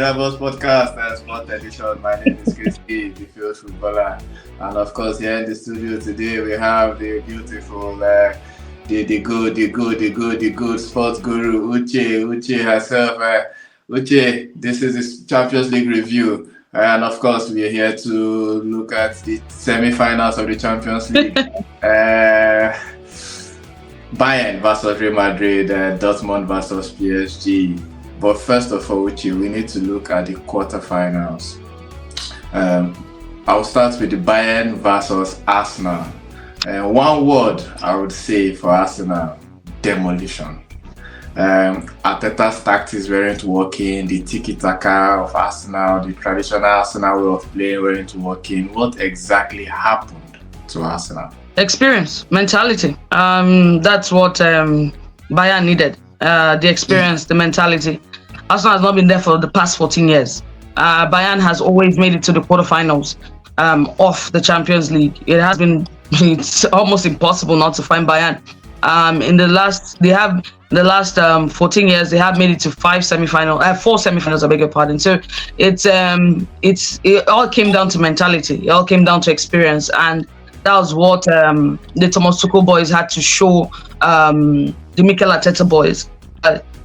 Rebels podcast and Sport Edition. My name is Christy, the field footballer. And of course, here in the studio today, we have the beautiful, the good sports guru, Uche herself. Uche, this is the Champions League review. And of course, we are here to look at the semi-finals of the Champions League. Bayern versus Real Madrid, Dortmund versus PSG. But first of all, Uche, we need to look at the quarterfinals. I'll start with the Bayern versus Arsenal. One word I would say for Arsenal: demolition. Arteta's tactics weren't working. The tiki-taka of Arsenal, the traditional Arsenal way of playing weren't working. What exactly happened to Arsenal? Experience, mentality. That's what Bayern needed. The experience, the mentality. Arsenal has not been there for the past 14 years. Bayern has always made it to the quarterfinals of the Champions League. It's almost impossible not to find Bayern. In the last 14 years, they have made it to four semi-finals. I beg your pardon. So it all came down to mentality. It all came down to experience, and that was what the Thomas Tuchel boys had to show the Mikel Arteta boys.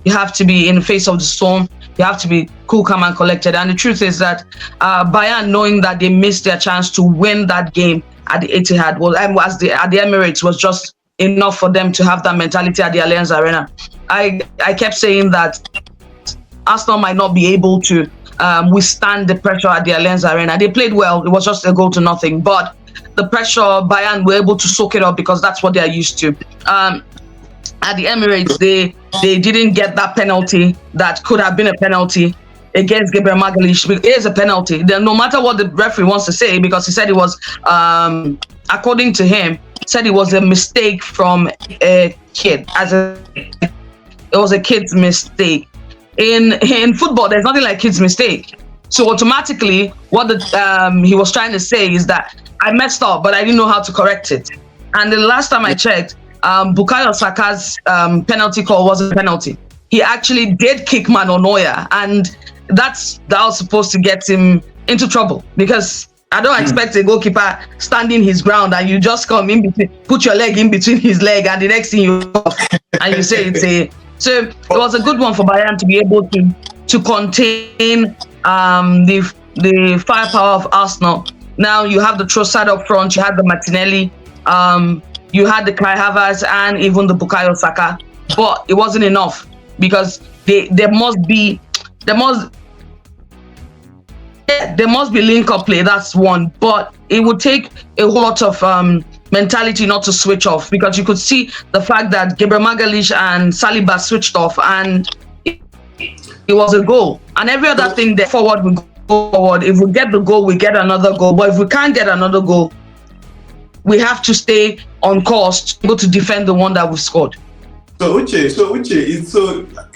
You have to be in the face of the storm. You have to be cool, calm, and collected. And the truth is that Bayern, knowing that they missed their chance to win that game at the Etihad, at the Emirates, was just enough for them to have that mentality at the Allianz Arena. I kept saying that Arsenal might not be able to withstand the pressure at the Allianz Arena. They played well. It was just a goal to nothing. But the pressure, Bayern were able to soak it up because that's what they are used to. At the Emirates, they didn't get that penalty that could have been a penalty against Gabriel Magalhaes. It is a penalty. No matter what the referee wants to say, because he said it was, according to him, said it was a mistake from a kid. It was a kid's mistake. In football, there's nothing like kid's mistake. So automatically, what he was trying to say is that I messed up, but I didn't know how to correct it. And the last time I checked, Bukayo Saka's penalty call wasn't a penalty. He actually did kick Manuel Neuer, and that was supposed to get him into trouble, because I don't expect a goalkeeper standing his ground and you just come in between, put your leg in between his leg, and the next thing you and you say it's a. So it was a good one for Bayern to be able to contain the firepower of Arsenal. Now you have the Trossard up front, you have the Martinelli, you had the Kai Havertz, and even the Bukayo Saka, but it wasn't enough, because there must be link-up play. That's one, but it would take a whole lot of mentality not to switch off, because you could see the fact that Gabriel Magalhaes and Saliba switched off, and it was a goal. And every other thing there forward, we go forward. If we get the goal, we get another goal. But if we can't get another goal, we have to stay on course to be able to defend the one that we scored. So Uche,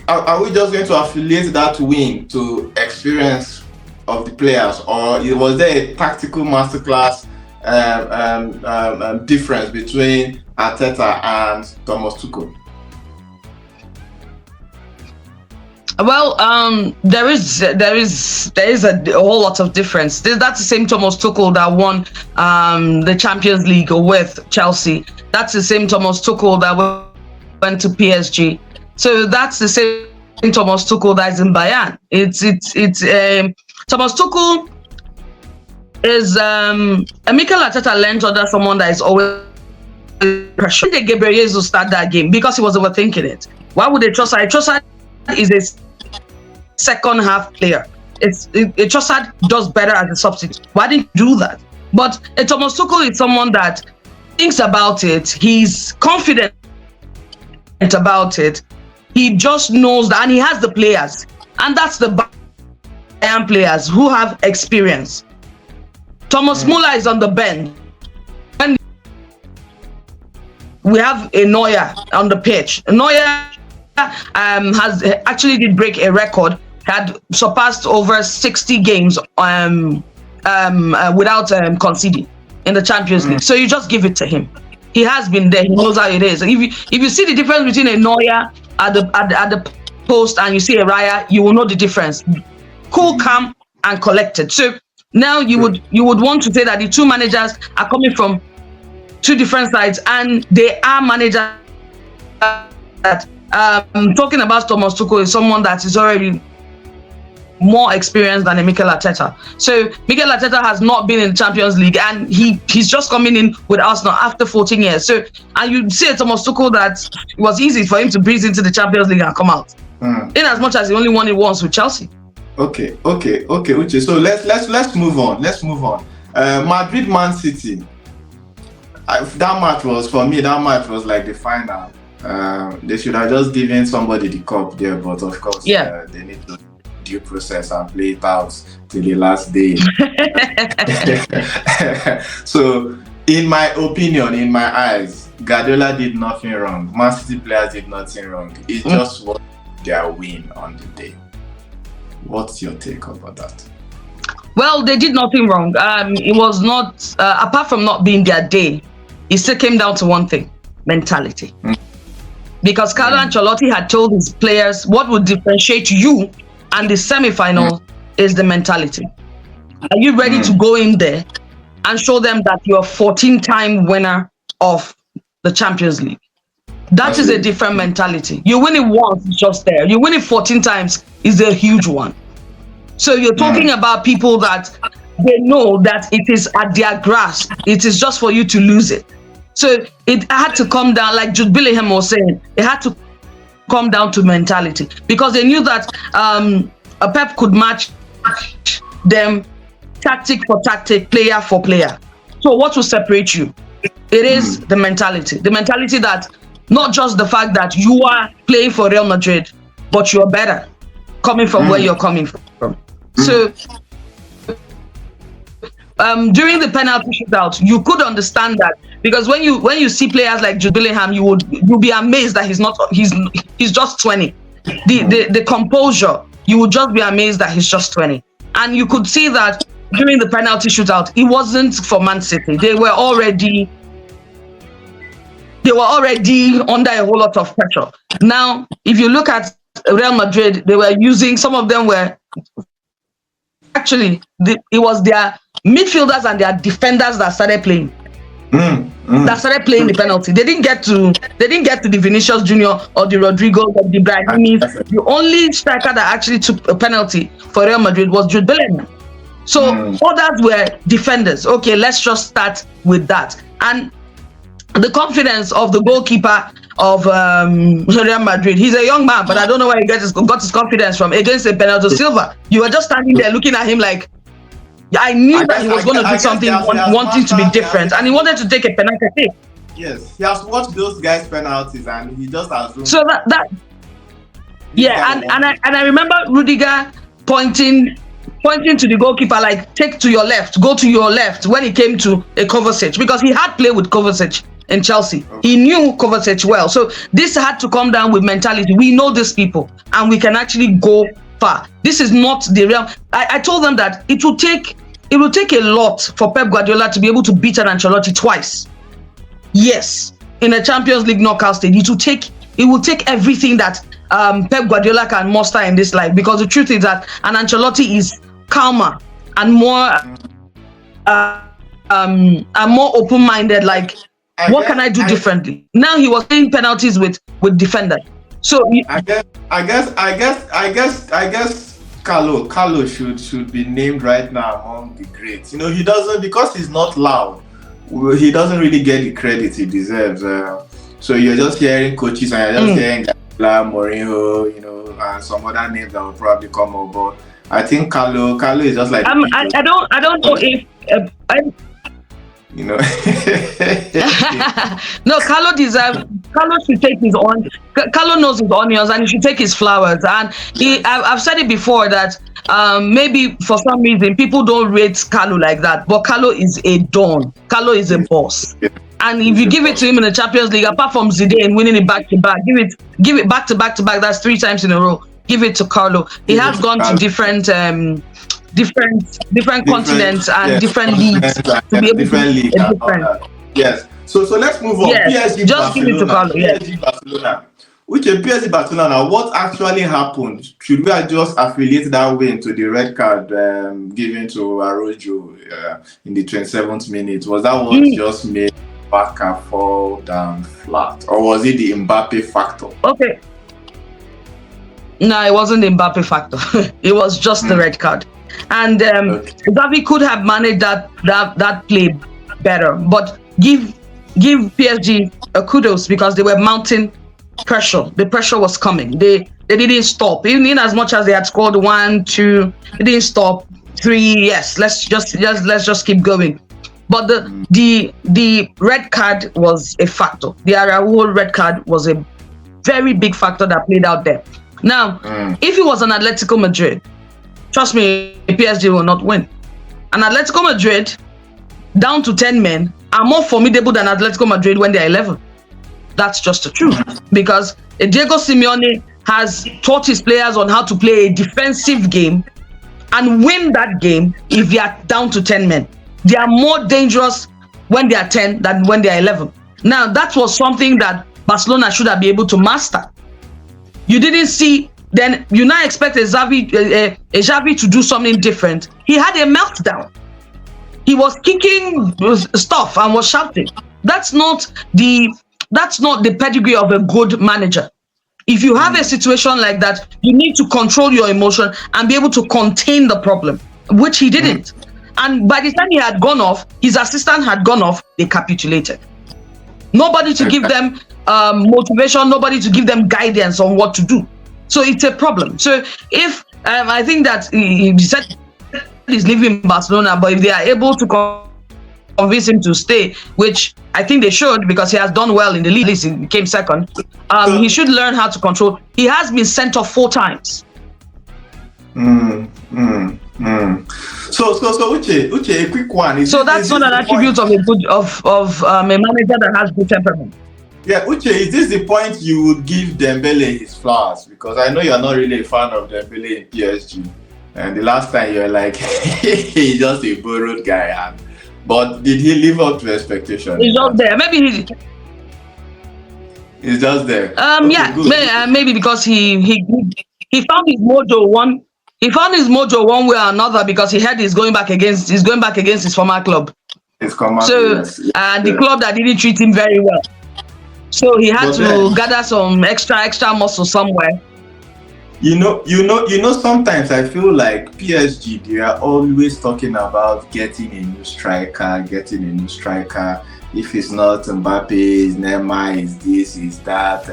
are we just going to affiliate that win to experience of the players, or was there a tactical masterclass difference between Arteta and Thomas Tuchel? Well, there is a whole lot of difference. That's the same Thomas Tuchel that won the Champions League with Chelsea. That's the same Thomas Tuchel that went to PSG. So that's the same Thomas Tuchel that's in Bayern. It's Thomas Tuchel is Mikel Arteta learned under someone that is always pressure. They Gabriel Jesus start that game because he was overthinking it. Why would they trust Trossard? Trossard is a second half player. Trossard does better as a substitute. Why didn't you do that? But Thomas Tuchel is someone that thinks about it. He's confident about it. He just knows that, and he has the players, and that's the Bayern players who have experience. Thomas Müller is on the bench. And we have a Neuer on the pitch. Neuer has actually did break a record, had surpassed over 60 games without conceding in the Champions League. So you just give it to him. He has been there. He knows how it is. If you see the difference between a Neuer at the post and you see a Raya, you will know the difference. cool, calm, and collected. So now you would want to say that the two managers are coming from two different sides, and they are managers that talking about Thomas Tuchel is someone that is already more experienced than a Mikel Arteta. So Mikel Arteta has not been in the Champions League, and he's just coming in with Arsenal after 14 years. So, and you see Thomas Tuchel that it was easy for him to breeze into the Champions League and come out. In as much as he only won it once with Chelsea. Okay, Uche. So let's move on. Madrid, Man City. That match was, for me, like the final. They should have just given somebody the cup there, but of course, they need to due process and play it out till the last day. So, in my opinion, in my eyes, Guardiola did nothing wrong. Man City players did nothing wrong. It just was their win on the day. What's your take about that? Well, they did nothing wrong. It was not, apart from not being their day, it still came down to one thing: mentality. Because Carlo Ancelotti had told his players what would differentiate you and the semi-final is the mentality. Are you ready to go in there and show them that you're a 14-time winner of the Champions League? That is a different mentality. You win it once, it's just there. You win it 14 times, is a huge one. So you're talking about people that they know that it is at their grasp. It is just for you to lose it. So it had to come down, like Jude Bellingham was saying, it had to come down to mentality, because they knew that a Pep could match them tactic for tactic, player for player. So what will separate you? It is the mentality that not just the fact that you are playing for Real Madrid, but you're better coming from where you're coming from. So during the penalty shootout, you could understand that, because when you see players like Jude Bellingham, you'll be amazed that he's just 20. The composure, you would just be amazed that he's just 20. And you could see that during the penalty shootout, it wasn't for Man City. They were already under a whole lot of pressure. Now, if you look at Real Madrid, they were using, some of them were actually, it was their midfielders and their defenders that started playing. That started playing the penalty. They didn't get to the Vinicius Junior or the Rodrigo or the Brahimi. The only striker that actually took a penalty for Real Madrid was Jude Bellingham. So others were defenders. Okay, let's just start with that. And the confidence of the goalkeeper of Real Madrid, he's a young man, but I don't know where he got his confidence from against a Bernardo Silva. You were just standing there looking at him like, I knew that he was going to do something, wanting to be different, and he wanted to take a penalty. Yes, he has watched those guys' penalties, and he just assumed. So and I remember Rudiger pointing to the goalkeeper like, take to your left, go to your left, when he came to a Kovacic, because he had played with Kovacic in Chelsea. He knew Kovacic well. So this had to come down with mentality. We know these people, and we can actually go far. This is not the real. I told them that it will take a lot for Pep Guardiola to be able to beat an Ancelotti twice. Yes, in a Champions League knockout stage, it will take everything that Pep Guardiola can muster in this life, because the truth is that an Ancelotti is calmer and more open-minded. Like, what can I do differently? Now he was playing penalties with defenders. So I guess Carlo should be named right now among the greats. You know, he doesn't, because he's not loud, he doesn't really get the credit he deserves. So you're just hearing coaches and you're just hearing Mourinho, you know, and some other names that will probably come over. I think Carlo is just like I don't know if you know. No, Carlo should take his own. Carlo knows his onions, and he should take his flowers. And I've said it before that maybe for some reason people don't rate Carlo like that, but Carlo is a don. Carlo is a boss. And if you give it to him in the Champions League, apart from Zidane winning it back to back, give it back to back to back. That's 3 times in a row. Give it to Carlo. He has gone to different continents and different leagues to be able to different. Yes. So let's move on. Yes. PSG, just Barcelona. Give it to Carlo. Yes. PSG, Barcelona. Which a PSG Barcelona, what actually happened? Should we just affiliate that win to the red card given to Araujo in the 27th minute? Was that what just made Barca fall down flat? Or was it the Mbappe factor? Okay. No, it wasn't the Mbappe factor. It was just the red card. And Xavi could have managed that play better. But give PSG a kudos because they were mounting pressure. The pressure was coming. They didn't stop. Even in as much as they had scored 1, 2, they didn't stop. 3, yes. Let's just keep going. But the red card was a factor. The Araujo red card was a very big factor that played out there. Now, if it was an Atletico Madrid, trust me, PSG will not win. An Atletico Madrid down to 10 men are more formidable than Atletico Madrid when they're 11. That's just the truth. Because Diego Simeone has taught his players on how to play a defensive game and win that game if they are down to 10 men. They are more dangerous when they are 10 than when they are 11. Now, that was something that Barcelona should have been able to master. You didn't see, then you now expect a Xavi to do something different. He had a meltdown. He was kicking stuff and was shouting. That's not the pedigree of a good manager. If you have a situation like that, you need to control your emotion and be able to contain the problem, which he didn't. And by the time he had gone off, his assistant had gone off, they capitulated. Nobody to give them motivation, nobody to give them guidance on what to do. So it's a problem. So if I think that he said he's leaving Barcelona, but if they are able to convince him to stay, which I think they should because he has done well in the league, he became second, he should learn how to control. He has been sent off 4 times. So Uche, a quick one. So that's not an attribute of a manager that has good temperament. Yeah, Uche, is this the point you would give Dembele his flowers? Because I know you're not really a fan of Dembele in PSG. And the last time you were like, he's just a borrowed guy. But did he live up to expectations? He's just there. Maybe he's just there. Yeah, maybe because he found his mojo one. He found his mojo one way or another because he heard he's going back against his former club. His former the club that didn't treat him very well. So he had to gather some extra muscle somewhere. You know, sometimes I feel like PSG, they are always talking about getting a new striker. If it's not Mbappe, it's Neymar, it's this, it's that,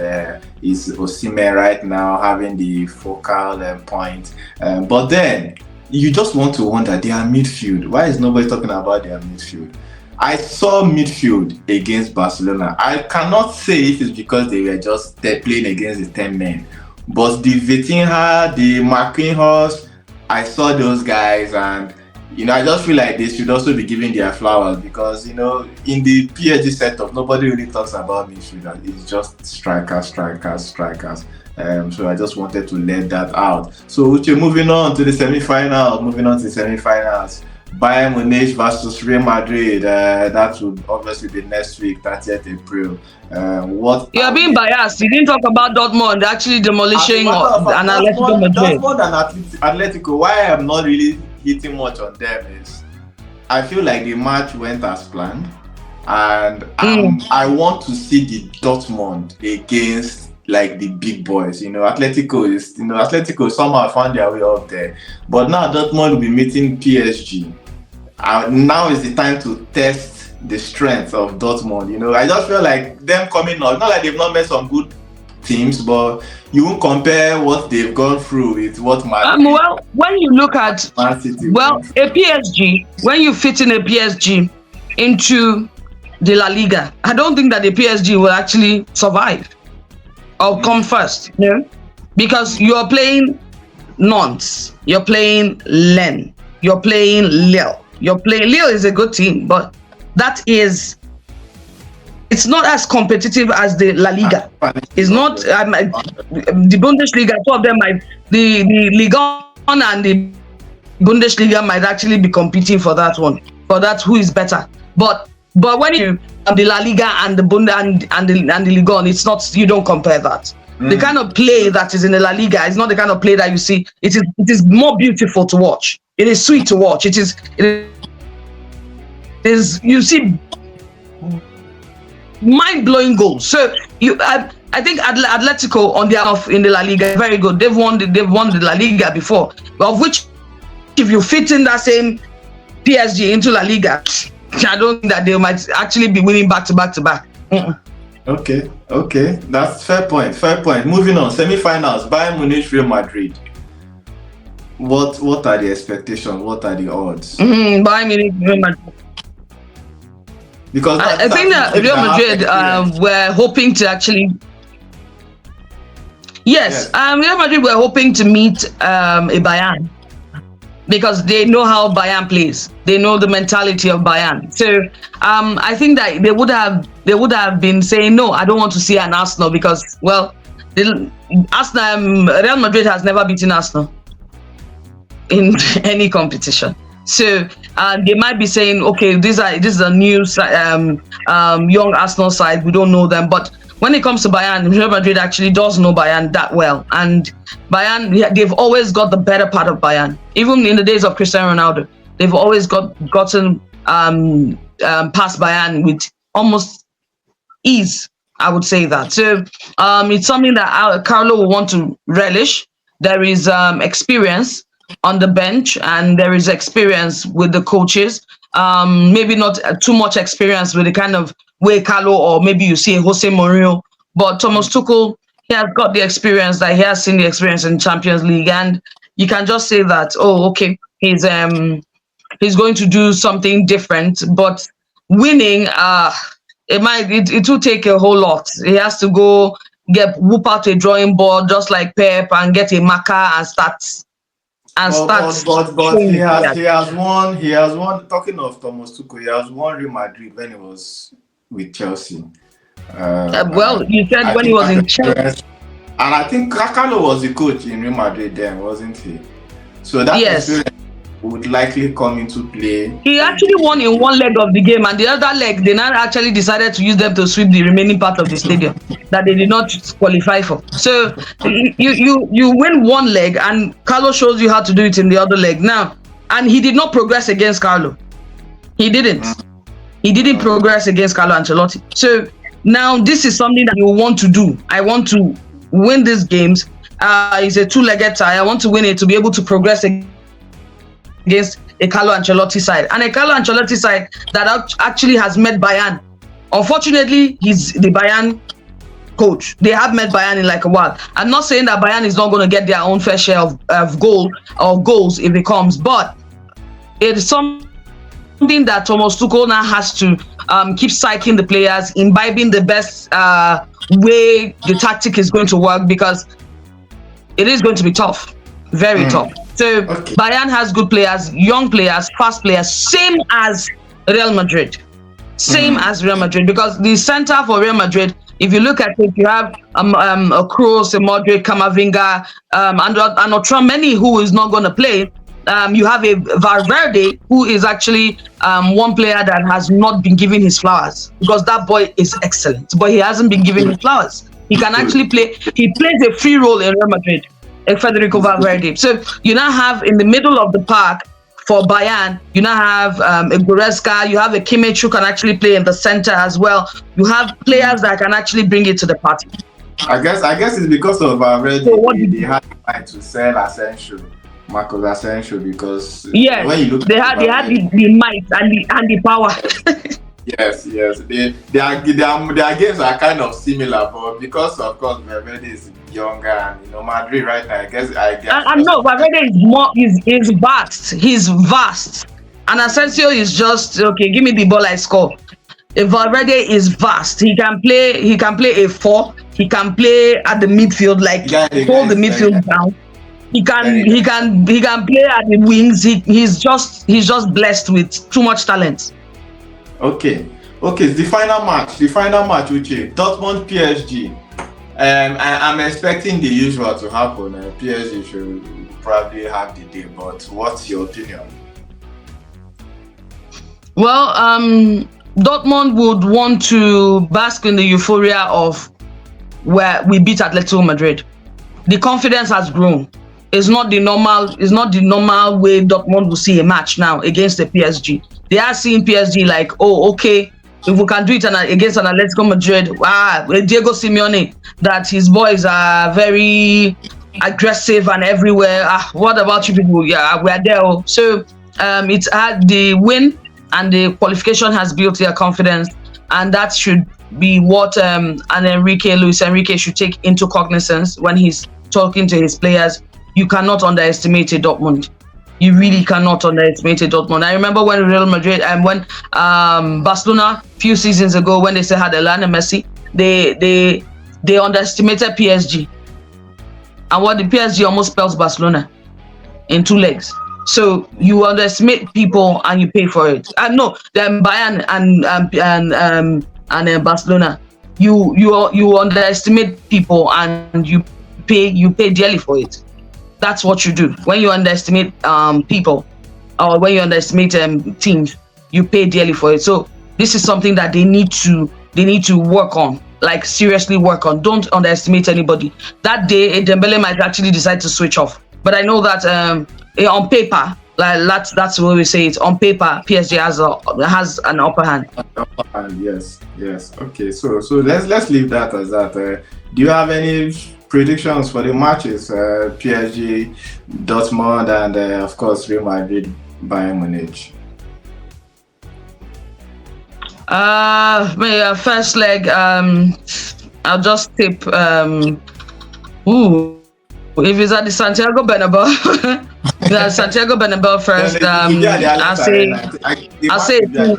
it's Osimhen right now having the focal point. But then, you just want to wonder, their midfield. Why is nobody talking about their midfield? I saw midfield against Barcelona. I cannot say if it's because they were just playing against the 10 men. But the Vitinha, the Marquinhos, I saw those guys and, I just feel like they should also be giving their flowers because, in the PSG setup, nobody really talks about midfield. It's just strikers. So I just wanted to let that out. So Uche, moving on to the semi-finals. Bayern Munich versus Real Madrid. That will obviously be next week, 30th April. You are being biased. You didn't talk about Dortmund actually demolishing an Atletico Madrid. Dortmund and Atletico. Why I'm not really hitting much on them is I feel like the match went as planned, and I want to see the Dortmund against like the big boys. Atletico somehow found their way up there, but now Dortmund will be meeting PSG. Now is the time to test the strength of Dortmund. I just feel like them coming up, not like they've not met some good teams, but you won't compare what they've gone through with what Madrid. Well, when you look at a PSG, when you fit in a PSG into the La Liga, I don't think that the PSG will actually survive or come first, because you are playing Nantes, you're playing Lens, you're playing Lille. Lille is a good team, but it's not as competitive as the La Liga. It's not the Bundesliga. Two of them the Liga and the Bundesliga might actually be competing for that one. For that, who is better? But when you the La Liga and the Bund and the Liga, it's not. You don't compare that. The kind of play that is in the La Liga is not the kind of play that you see. It is more beautiful to watch. It is sweet to watch. It is you see mind-blowing goals. So I think Atletico on their off in the La Liga very good. They've won the La Liga before, of which if you fit in that same PSG into La Liga, I don't think that they might actually be winning back to back. Okay, that's fair point. Moving on, semi-finals, Bayern Munich, Real Madrid. What are the expectations? What are the odds? Bayern Munich, Real Madrid. Because I think that Real Madrid were hoping to actually. Yes. Real Madrid were hoping to meet a Bayern, because they know how Bayern plays. They know the mentality of Bayern. So I think that they would have been saying, no, I don't want to see an Arsenal, because, well, Real Madrid has never beaten Arsenal in any competition. So they might be saying, okay, this is a new young Arsenal side. We don't know them. But when it comes to Bayern, Real Madrid actually does know Bayern that well. And Bayern, they've always got the better part of Bayern. Even in the days of Cristiano Ronaldo, they've always gotten past Bayern with almost ease, I would say that. So it's something that Carlo will want to relish. There is experience on the bench, and there is experience with the coaches. Maybe not too much experience with the kind of way Carlo, or maybe you see Jose Mourinho, but Thomas Tuchel, he has got the experience, that he has seen the experience in Champions League, and you can just say that, oh, okay, he's going to do something different. But winning, it will take a whole lot. He has to go whoop out a drawing board just like Pep and get a marker and start. But he has won. Talking of Thomas Tuchel, he has won Real Madrid when he was with Chelsea. You said when he was in Chelsea, and I think Carlo was the coach in Real Madrid then, wasn't he? So that experience would likely come into play. He actually won in one leg of the game, and the other leg they now actually decided to use them to sweep the remaining part of the stadium that they did not qualify for. So you win one leg, and Carlo shows you how to do it in the other leg now. And he did not progress against Carlo. He didn't progress against Carlo Ancelotti. So now this is something that you want to do. I want to win these games. It's a two-legged tie. I want to win it to be able to progress against a Carlo Ancelotti side, and a Carlo Ancelotti side that actually has met Bayern. Unfortunately, he's the Bayern coach. They have met Bayern in like a while. I'm not saying that Bayern is not going to get their own fair share of goals if it comes, but it's something that Thomas Tuchel now has to keep psyching the players, imbibing the best way the tactic is going to work, because it is going to be tough, very tough. So Bayern has good players, young players, fast players, same as Real Madrid. As Real Madrid, because the center for Real Madrid, if you look at it, you have a Kroos, a Modric, Camavinga, and Otrameni, who is not going to play. You have a Valverde, who is actually one player that has not been given his flowers, because that boy is excellent, but he hasn't been given his flowers. He can actually play. He plays a free role in Real Madrid, Federico Valverde. So you now have in the middle of the park for Bayern, you now have a Goretzka, you have a Kimmich who can actually play in the center as well. You have players that can actually bring it to the party. I guess it's because of Valverde. So they had to sell Marcos Asensio, because when you look they had the might and the power. Yes. Their games are kind of similar, but because of course Valverde is younger, and Madrid right now, I guess. And no, Valverde is vast. He's vast, and Asensio is just okay. Give me the ball, I score. Valverde is vast. He can play a 4. He can play at the midfield, hold the midfield down. He can play at the wings. He's just blessed with too much talent. Okay. The final match, Uche. Dortmund PSG. I'm expecting the usual to happen. PSG should probably have the day, but what's your opinion? Well, Dortmund would want to bask in the euphoria of where we beat Atletico Madrid. The confidence has grown. It's not the normal way Dortmund will see a match now against the PSG. They are seeing PSG like, oh, okay, if we can do it against an Atletico Madrid, Diego Simeone, that his boys are very aggressive and everywhere. What about you people? Yeah, we are there. So it's the win and the qualification has built their confidence, and that should be what Luis Enrique should take into cognizance when he's talking to his players. You cannot underestimate a Dortmund. You really cannot underestimate a Dortmund. I remember when Real Madrid and when Barcelona a few seasons ago, when they still had Lionel Messi, they underestimated PSG, and what the PSG almost spells Barcelona in 2 legs. So you underestimate people and you pay for it. No, then Bayern and Barcelona, you underestimate people and you pay dearly for it. That's what you do when you underestimate people, or when you underestimate teams. You pay dearly for it. So this is something that they need to work on, like seriously work on. Don't underestimate anybody. That day, Dembele might actually decide to switch off. But I know that on paper, like that's what we say. It's on paper, PSG has an upper hand. Yes. Okay, so let's leave that as that. Do you have any predictions for the matches? PSG, Dortmund, and of course Real Madrid, Bayern Munich. First leg. I'll just tip. If it's at the Santiago Bernabeu, Santiago Bernabeu first. I'll say the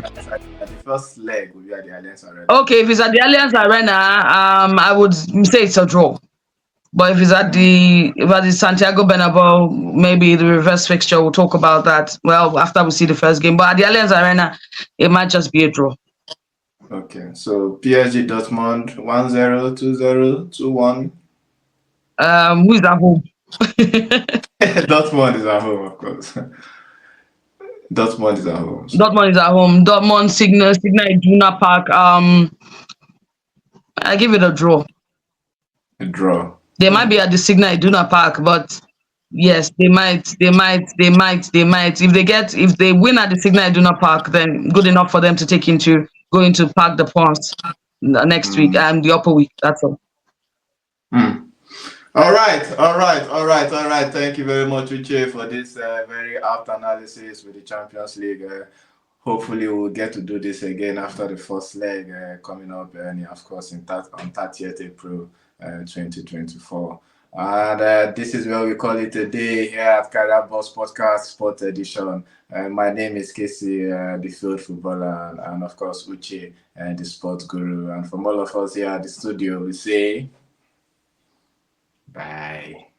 first leg will be at the Allianz Arena. Okay, if it's at the Allianz Arena, I would say it's a draw. But if it's at the Santiago Bernabeu, maybe the reverse fixture, we'll talk about that. Well, after we see the first game. But at the Allianz Arena, it might just be a draw. Okay, so PSG Dortmund 1-0, 2-0, 2-1. Who is at home? Dortmund is at home, of course. Dortmund is at home. Dortmund is at home. Dortmund Signal Iduna Park. I give it a draw. A draw. They might be at the Signal Iduna Park, but yes, they might. If they win at the Signal Iduna Park, then good enough for them to go into Parc des Princes next week and the upper week. That's all. All right. Thank you very much, Uche, for this very apt analysis with the Champions League. Hopefully, we'll get to do this again after the first leg coming up, and of course, on 30th April 2024. And this is where we call it a day here at Career Boss Podcast Sport Edition. My name is Casey, the field footballer, and of course, Uche, the sports guru. And from all of us here at the studio, we say bye.